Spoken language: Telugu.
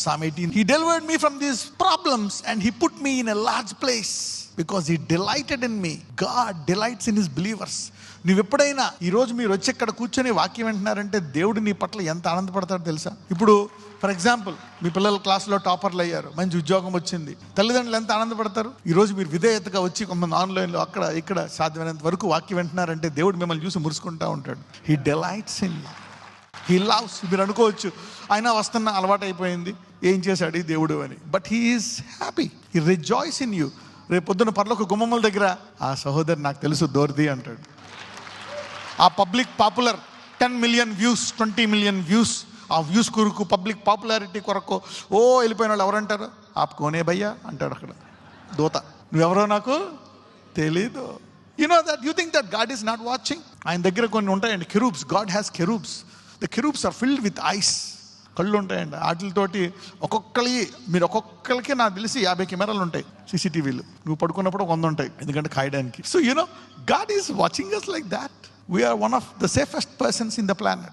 Psalm 18. He delivered me from these problems and he put me in a large place because he delighted in me. God delights in his believers. నువ్వు ఎప్పుడైనా ఈరోజు మీరు వచ్చి ఇక్కడ కూర్చొని వాక్యం వింటున్నారంటే దేవుడు నీ పట్ల ఎంత ఆనందపడతాడో తెలుసా? ఇప్పుడు ఫర్ ఎగ్జాంపుల్ మీ పిల్లల క్లాస్లో టాపర్లు అయ్యారు, మంచి ఉద్యోగం వచ్చింది, తల్లిదండ్రులు ఎంత ఆనందపడతారు? ఈరోజు మీరు విధేయతగా వచ్చి కొంతమంది ఆన్లైన్లో అక్కడ ఇక్కడ సాధ్యమైనంత వరకు వాక్యం వింటున్నారంటే దేవుడు మిమ్మల్ని చూసి మురుసుకుంటూ ఉంటాడు. He delights in you, he loves. మీరు అనుకోవచ్చు ఆయన వస్తున్న అలవాటు అయిపోయింది, ఏం చేశాడు ఈ దేవుడు అని. But he is happy, he rejoice in you. రేపు పొద్దున్న పరలోక గుమ్మముల దగ్గర ఆ సహోదరు నాకు తెలుసు దోర్ది అంటాడు. ఆ public popular 10 million views 20 million views, ఆ వ్యూస్ కొరకు పబ్లిక్ పాపులారిటీ కొరకు వెళ్ళిపోయిన వాళ్ళు ఎవరంటారు? ఆపుకోనే భయ్యా అంటాడు అక్కడ దూత. నువ్వెవరో నాకు తెలీదు. You know that, you think that God is not watching? ఆయన దగ్గర కొన్ని ఉంటాయండి cherubs. God has cherubs. The cherubs are filled with eyes. కళ్ళు ఉంటాయండి, వాటితోటి ఒక్కొక్కరికి నాకు తెలిసి 50 కెమెరాలు ఉంటాయి సీసీటీవీలు. నువ్వు పడుకున్నప్పుడు 100 ఉంటాయి, ఎందుకంటే కాయడానికి. So you know God is watching us like that. We are one of the safest persons in the planet.